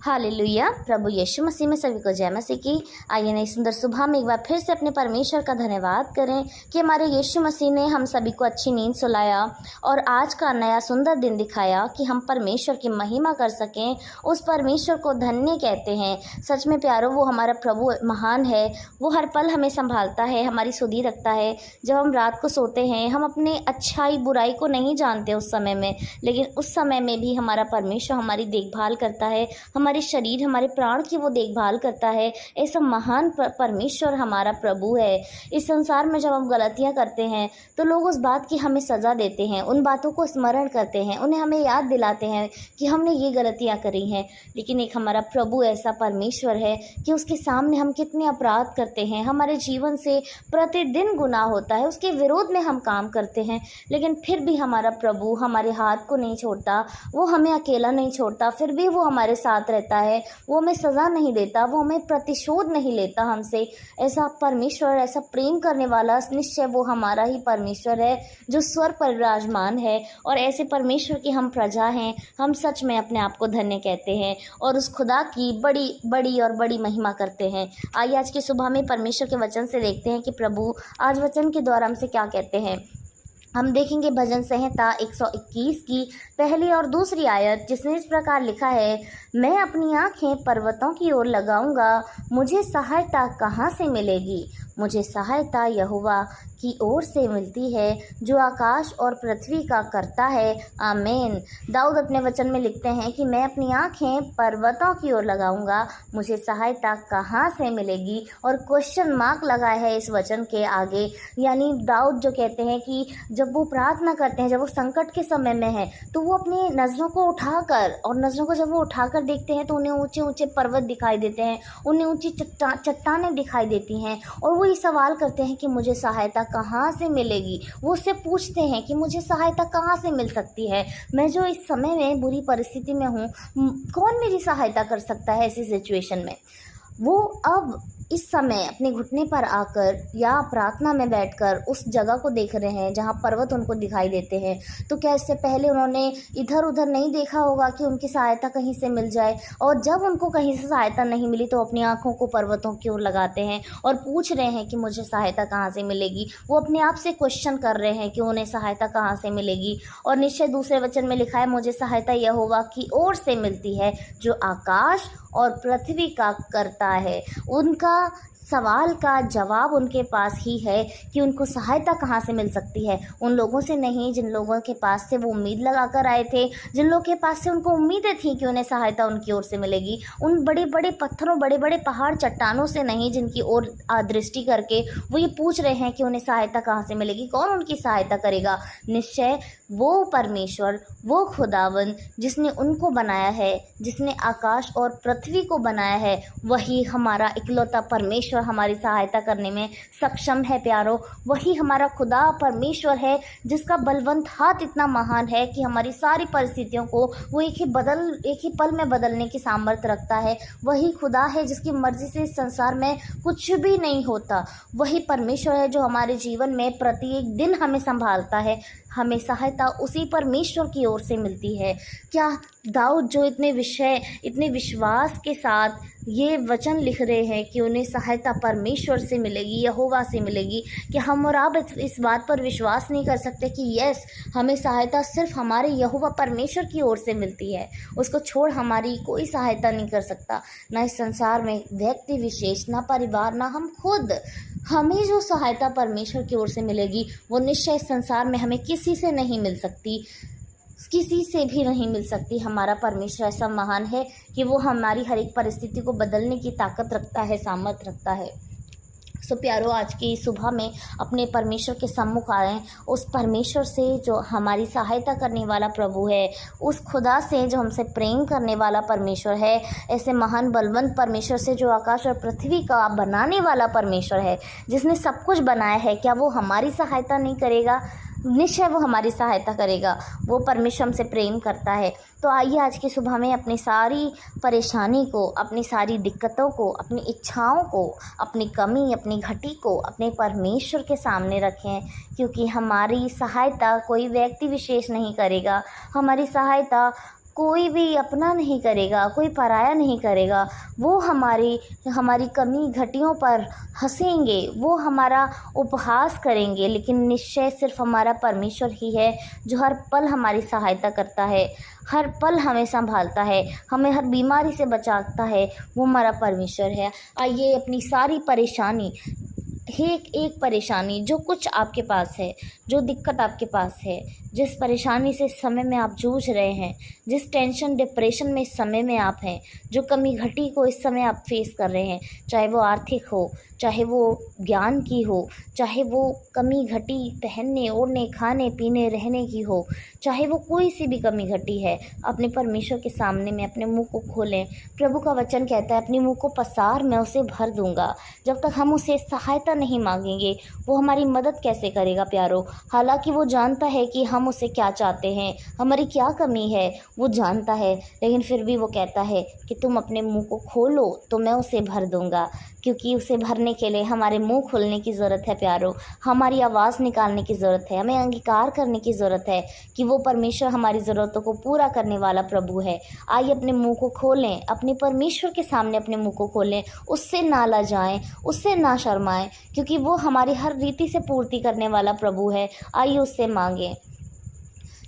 Hallelujah. प्रभु यीशु मसीह में सभी को जय मसीह की। आइए नई सुंदर सुबह में एक बार फिर से अपने परमेश्वर का धन्यवाद करें कि हमारे यीशु मसीह ने हम सभी को अच्छी नींद सुलाया और आज का नया सुंदर दिन दिखाया कि हम परमेश्वर की महिमा कर सकें। उस परमेश्वर को धन्य कहते हैं। सच में प्यारो, वो हमारा प्रभु महान है। वो हर पल हमें संभालता है, हमारी सुधि रखता है। जब हम रात को सोते हैं, हम अपने अच्छाई बुराई को नहीं जानते उस समय में, लेकिन उस समय में भी हमारा परमेश्वर हमारी देखभाल करता है। हमारे शरीर, हमारे प्राण की वो देखभाल करता है। ऐसा महान परमेश्वर हमारा प्रभु है। इस संसार में जब हम गलतियां करते हैं तो लोग उस बात की हमें सज़ा देते हैं, उन बातों को स्मरण करते हैं, उन्हें हमें याद दिलाते हैं कि हमने ये गलतियां करी हैं। लेकिन एक हमारा प्रभु ऐसा परमेश्वर है कि उसके सामने हम कितने अपराध करते हैं, हमारे जीवन से प्रतिदिन गुनाह होता है, उसके विरोध में हम काम करते हैं, लेकिन फिर भी हमारा प्रभु हमारे हाथ को नहीं छोड़ता। वो हमें अकेला नहीं छोड़ता, फिर भी वो हमारे साथ रहता है। वो हमें सज़ा नहीं देता, वो हमें प्रतिशोध नहीं लेता हमसे। ऐसा परमेश्वर, ऐसा प्रेम करने वाला निश्चय वो हमारा ही परमेश्वर है जो स्वर्ग पर विराजमान है। और ऐसे परमेश्वर की हम प्रजा हैं। हम सच में अपने आप को धन्य कहते हैं और उस खुदा की बड़ी बड़ी और बड़ी महिमा करते हैं। आइए आज की सुबह में परमेश्वर के वचन से देखते हैं कि प्रभु आज वचन के द्वारा हमसे क्या कहते हैं। हम देखेंगे भजन संहिता 121 की पहली और दूसरी आयत, जिसमें इस प्रकार लिखा है, मैं अपनी आँखें पर्वतों की ओर लगाऊंगा, मुझे सहायता कहाँ से मिलेगी। मुझे सहायता यहोवा की ओर से मिलती है जो आकाश और पृथ्वी का करता है। आमीन। दाऊद अपने वचन में लिखते हैं कि मैं अपनी आँखें पर्वतों की ओर लगाऊंगा, मुझे सहायता कहाँ से मिलेगी। और क्वेश्चन मार्क लगा है इस वचन के आगे। यानी दाऊद जो कहते हैं कि जब वो प्रार्थना करते हैं, जब वो संकट के समय में है, तो वो अपनी नज़रों को उठाकर, और नज़रों को जब वो उठाकर देखते हैं तो उन्हें ऊंचे ऊंचे पर्वत दिखाई देते हैं, उन्हें ऊंची चट्टानें दिखाई देती हैं। और वो ये सवाल करते हैं कि मुझे सहायता कहाँ से मिलेगी। वो उससे पूछते हैं कि मुझे सहायता कहाँ से मिल सकती है। मैं जो इस समय में बुरी परिस्थिति में हूँ, कौन मेरी सहायता कर सकता है ऐसी सिचुएशन में। वो अब इस समय अपने घुटने पर आकर या प्रार्थना में बैठकर उस जगह को देख रहे हैं जहाँ पर्वत उनको दिखाई देते हैं। तो क्या इससे पहले उन्होंने इधर उधर नहीं देखा होगा कि उनकी सहायता कहीं से मिल जाए। और जब उनको कहीं से सहायता नहीं मिली तो अपनी आंखों को पर्वतों की ओर लगाते हैं और पूछ रहे हैं कि मुझे सहायता कहाँ से मिलेगी। वो अपने आप से क्वेश्चन कर रहे हैं कि उन्हें सहायता कहाँ से मिलेगी। और निश्चय दूसरे वचन में लिखा है, मुझे सहायता यहोवा की ओर से मिलती है जो आकाश और पृथ्वी का करता है। उनका सवाल का जवाब उनके पास ही है कि उनको सहायता कहाँ से मिल सकती है। उन लोगों से नहीं जिन लोगों के पास से वो उम्मीद लगाकर आए थे, जिन लोगों के पास से उनको उम्मीदें थी कि उन्हें सहायता उनकी ओर से मिलेगी। उन बड़े बड़े पत्थरों, बड़े बड़े पहाड़, चट्टानों से नहीं जिनकी ओर दृष्टि करके वो ये पूछ रहे हैं कि उन्हें सहायता कहाँ से मिलेगी, कौन उनकी सहायता करेगा। निश्चय वो परमेश्वर, वो खुदावन जिसने उनको बनाया है, जिसने आकाश और पृथ्वी को बनाया है, वही हमारा इकलौता परमेश्वर हमारी सहायता करने में सक्षम है। प्यारो, वही हमारा खुदा परमेश्वर है जिसका बलवंत हाथ इतना महान है कि हमारी सारी परिस्थितियों को वो एक ही पल में बदलने की सामर्थ्य रखता है। वही खुदा है जिसकी मर्जी से इस संसार में कुछ भी नहीं होता। वही परमेश्वर है जो हमारे जीवन में प्रत्येक दिन हमें संभालता है। हमें सहायता उसी परमेश्वर की ओर से मिलती है। क्या दाऊद जो इतने विश्वास के साथ ये वचन लिख रहे हैं कि उन्हें सहायता परमेश्वर से मिलेगी, यहोवा से मिलेगी, कि हम और आप इस बात पर विश्वास नहीं कर सकते कि यस, हमें सहायता सिर्फ हमारे यहोवा परमेश्वर की ओर से मिलती है। उसको छोड़ हमारी कोई सहायता नहीं कर सकता। ना इस संसार में व्यक्ति विशेष, ना परिवार, ना हम खुद। हमें जो सहायता परमेश्वर की ओर से मिलेगी वो निश्चय इस संसार में हमें किसी से नहीं मिल सकती, किसी से भी नहीं मिल सकती। हमारा परमेश्वर ऐसा महान है कि वो हमारी हर एक परिस्थिति को बदलने की ताकत रखता है, सामर्थ्य रखता है। सो प्यारो, आज की सुबह में अपने परमेश्वर के सम्मुख आए, उस परमेश्वर से जो हमारी सहायता करने वाला प्रभु है, उस खुदा से जो हमसे प्रेम करने वाला परमेश्वर है, ऐसे महान बलवंत परमेश्वर से जो आकाश और पृथ्वी का बनाने वाला परमेश्वर है, जिसने सब कुछ बनाया है, क्या वो हमारी सहायता नहीं करेगा। निश्चय वो हमारी सहायता करेगा। वो परमेश्वर हमसे प्रेम करता है। तो आइए आज की सुबह में अपनी सारी परेशानी को, अपनी सारी दिक्कतों को, अपनी इच्छाओं को, अपनी कमी, अपनी घटी को अपने परमेश्वर के सामने रखें, क्योंकि हमारी सहायता कोई व्यक्ति विशेष नहीं करेगा। हमारी सहायता कोई भी अपना नहीं करेगा, कोई पराया नहीं करेगा। वो हमारी हमारी कमी घटियों पर हँसेंगे, वो हमारा उपहास करेंगे, लेकिन निश्चय सिर्फ हमारा परमेश्वर ही है जो हर पल हमारी सहायता करता है, हर पल हमें संभालता है, हमें हर बीमारी से बचाता है। वो हमारा परमेश्वर है। आइए अपनी सारी परेशानी, एक एक परेशानी, जो कुछ आपके पास है, जो दिक्कत आपके पास है, जिस परेशानी से इस समय में आप जूझ रहे हैं, जिस टेंशन डिप्रेशन में इस समय में आप हैं, जो कमी घटी को इस समय आप फेस कर रहे हैं, चाहे वो आर्थिक हो, चाहे वो ज्ञान की हो, चाहे वो कमी घटी पहनने ओढ़ने खाने पीने रहने की हो, चाहे वो कोई सी भी कमी घटी है, अपने परमेश्वर के सामने में अपने मुंह को खोलें। प्रभु का वचन कहता है, अपने मुंह को पसार मैं उसे भर दूंगा। जब तक हम उसे सहायता नहीं मांगेंगे, वो हमारी मदद कैसे करेगा प्यारो। हालांकि वो जानता है कि हम उसे क्या चाहते हैं, हमारी क्या कमी है, वो जानता है, लेकिन फिर भी वो कहता है कि तुम अपने मुंह को खोलो तो मैं उसे भर दूंगा। क्योंकि उसे भरने के लिए हमारे मुंह खोलने की ज़रूरत है प्यारो, हमारी आवाज़ निकालने की ज़रूरत है, हमें अंगीकार करने की ज़रूरत है कि वो परमेश्वर हमारी ज़रूरतों को पूरा करने वाला प्रभु है। आइए अपने मुंह को खोलें, अपने परमेश्वर के सामने अपने मुंह को खोलें, उससे ना लजाएं, उससे ना शर्माएं, क्योंकि वो हमारी हर रीति से पूर्ति करने वाला प्रभु है। आइए उससे मांगें।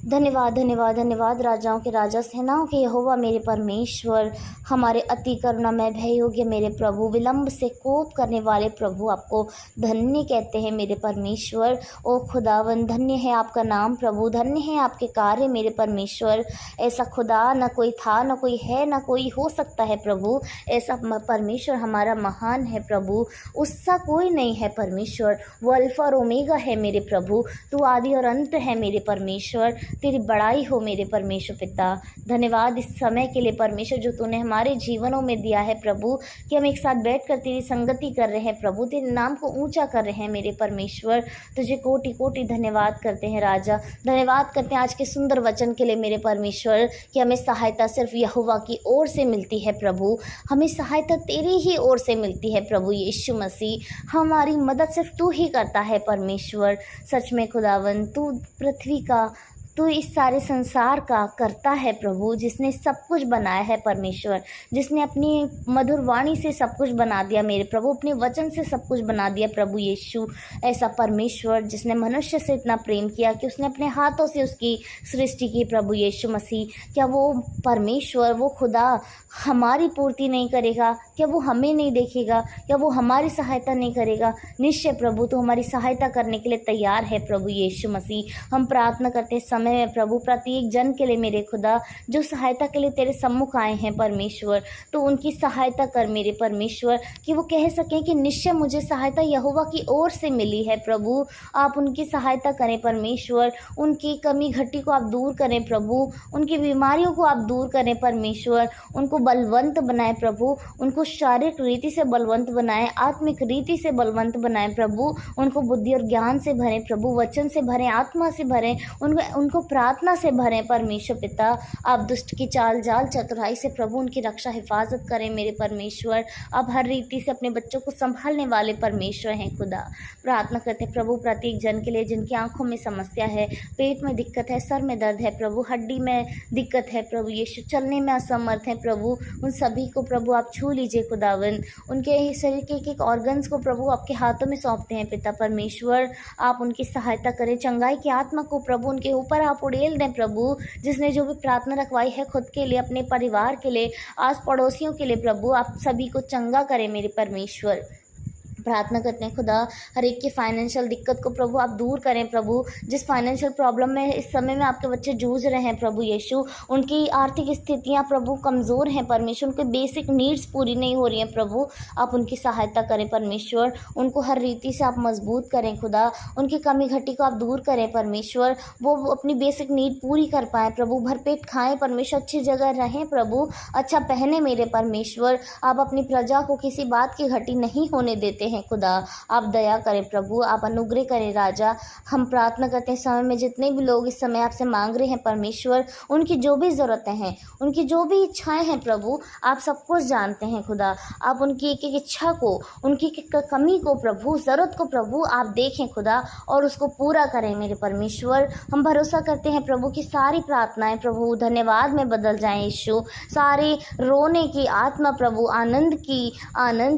धन्यवाद धन्यवाद धन्यवाद राजाओं के राजा, सेनाओं के यहोवा मेरे परमेश्वर, हमारे अति करुणामय भय योग्य मेरे प्रभु, विलंब से कोप करने वाले प्रभु, आपको धन्य कहते हैं मेरे परमेश्वर। ओ खुदावन, धन्य है आपका नाम प्रभु, धन्य है आपके कार्य मेरे परमेश्वर। ऐसा खुदा न कोई था, न कोई है, न कोई हो सकता है प्रभु। ऐसा परमेश्वर हमारा महान है प्रभु, उसका कोई नहीं है परमेश्वर। वो अल्फा और ओमेगा है मेरे प्रभु, तू आदि और अंत है मेरे परमेश्वर। तेरी बड़ाई हो मेरे परमेश्वर पिता। धन्यवाद इस समय के लिए परमेश्वर जो तूने हमारे जीवनों में दिया है प्रभु, कि हम एक साथ बैठकर तेरी संगति कर रहे हैं प्रभु, तेरे नाम को ऊंचा कर रहे हैं मेरे परमेश्वर। तुझे कोटि कोटि धन्यवाद करते हैं राजा। धन्यवाद करते हैं आज के सुंदर वचन के लिए मेरे परमेश्वर, कि हमें सहायता सिर्फ यहोवा की ओर से मिलती है प्रभु, हमें सहायता तेरी ही ओर से मिलती है प्रभु यीशु मसीह। हमारी मदद सिर्फ तू ही करता है परमेश्वर। सच में खुदावन, तू पृथ्वी का, तू इस सारे संसार का करता है प्रभु, जिसने सब कुछ बनाया है परमेश्वर, जिसने अपनी मधुर वाणी से सब कुछ बना दिया मेरे प्रभु, अपने वचन से सब कुछ बना दिया प्रभु यीशु। ऐसा परमेश्वर जिसने मनुष्य से इतना प्रेम किया कि उसने अपने हाथों से उसकी सृष्टि की प्रभु यीशु मसीह। क्या वो परमेश्वर, वो खुदा हमारी पूर्ति नहीं करेगा? क्या वो हमें नहीं देखेगा? क्या वो हमारी सहायता नहीं करेगा? निश्चय प्रभु तो हमारी सहायता करने के लिए तैयार है प्रभु यीशु मसीह। हम प्रार्थना करते हैं समय में प्रभु, प्रत्येक जन के लिए मेरे खुदा जो सहायता के लिए तेरे सम्मुख आए हैं परमेश्वर, तो उनकी सहायता कर मेरे परमेश्वर, कि वो कह सकें कि निश्चय मुझे सहायता यहोवा की ओर से मिली है प्रभु। आप उनकी सहायता करें परमेश्वर, उनकी कमी घटी को आप दूर करें प्रभु, उनकी बीमारियों को आप दूर करें परमेश्वर, उनको बलवंत बनाएं प्रभु, उनको शारीरिक रीति से बलवंत बनाएं, आत्मिक रीति से बलवंत बनाएं प्रभु, उनको बुद्धि और ज्ञान से भरें प्रभु, वचन से भरें, आत्मा से भरें, उनको प्रार्थना से भरें परमेश्वर पिता। आप दुष्ट की चाल जाल चतुराई से प्रभु उनकी रक्षा हिफाजत करें मेरे परमेश्वर। आप हर रीति से अपने बच्चों को संभालने वाले परमेश्वर हैं खुदा। प्रार्थना करते हैं प्रभु प्रत्येक जन के लिए जिनकी आंखों में समस्या है, पेट में दिक्कत है, सर में दर्द है प्रभु, हड्डी में दिक्कत है प्रभु यीशु, चलने में असमर्थ है प्रभु, उन सभी को प्रभु आप छू लीजिए खुदावन। उनके शरीर के एक ऑर्गन्स को प्रभु आपके हाथों में सौंपते हैं पिता परमेश्वर। आप उनकी सहायता करें, चंगाई की आत्मा को प्रभु उनके ऊपर आप उड़ेल दें प्रभु। जिसने जो भी प्रार्थना रखवाई है खुद के लिए, अपने परिवार के लिए, आस पड़ोसियों के लिए प्रभु, आप सभी को चंगा करें मेरे परमेश्वर। प्रार्थना करते हैं खुदा हर एक की फाइनेंशियल दिक्कत को प्रभु आप दूर करें प्रभु। जिस फाइनेंशियल प्रॉब्लम में इस समय में आपके बच्चे जूझ रहे हैं प्रभु यीशु, उनकी आर्थिक स्थितियां प्रभु कमज़ोर हैं परमेश्वर, उनके बेसिक नीड्स पूरी नहीं हो रही हैं प्रभु, आप उनकी सहायता करें परमेश्वर। उनको हर रीति से आप मजबूत करें खुदा, उनकी कमी घटी को आप दूर करें परमेश्वर, वो अपनी बेसिक नीड पूरी कर पाएँ प्रभु, भरपेट खाएँ परमेश्वर, अच्छी जगह रहें प्रभु, अच्छा पहने मेरे परमेश्वर। आप अपनी प्रजा को किसी बात की घटी नहीं होने देते हैं हैं खुदा, आप दया करें प्रभु, आप अनुग्रह करें राजा। हम प्रार्थना करते हैं समय में जितने भी लोग इस समय आपसे मांग रहे हैं परमेश्वर, उनकी जो भी ज़रूरतें हैं, उनकी जो भी इच्छाएं हैं प्रभु, आप सब कुछ जानते हैं खुदा। आप उनकी एक एक इच्छा को, उनकी एक एक कमी को प्रभु, ज़रूरत को प्रभु आप देखें खुदा और उसको पूरा करें मेरे परमेश्वर। हम भरोसा करते हैं प्रभु कि सारी प्रार्थनाएं प्रभु धन्यवाद में बदल जाएं यीशु। सारे रोने की आत्मा प्रभु आनंद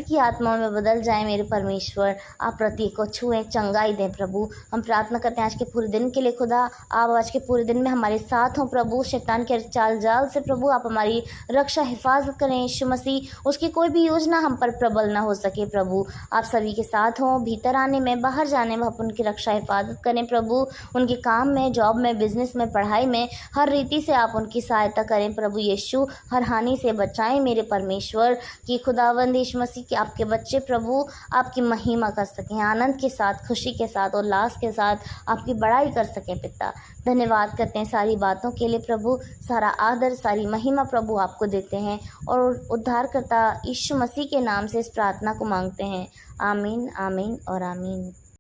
की आत्मा में बदल जाए मेरे परमेश्वर। आप प्रत्येक को छुएं, चंगाई दें प्रभु। हम प्रार्थना करते हैं आज के पूरे दिन के लिए खुदा, आप आज के पूरे दिन में हमारे साथ हों प्रभु। शैतान के चाल जाल से प्रभु आप हमारी रक्षा हिफाजत करें यीशु मसीह, उसकी कोई भी योजना हम पर प्रबल ना हो सके प्रभु। आप सभी के साथ हों, भीतर आने में बाहर जाने में आप उनकी रक्षा हिफाजत करें प्रभु। उनके काम में, जॉब में, बिजनेस में, पढ़ाई में, हर रीति से आप उनकी सहायता करें प्रभु यीशु। हर हानि से बचाएं मेरे परमेश्वर कि खुदावंद यीशु मसीह के आपके बच्चे प्रभु आपकी महिमा कर सकें, आनंद के साथ, खुशी के साथ, उल्लास के साथ आपकी बड़ाई कर सकें पिता। धन्यवाद करते हैं सारी बातों के लिए प्रभु। सारा आदर, सारी महिमा प्रभु आपको देते हैं और उद्धारकर्ता यीशु मसीह के नाम से इस प्रार्थना को मांगते हैं। आमीन, आमीन और आमीन।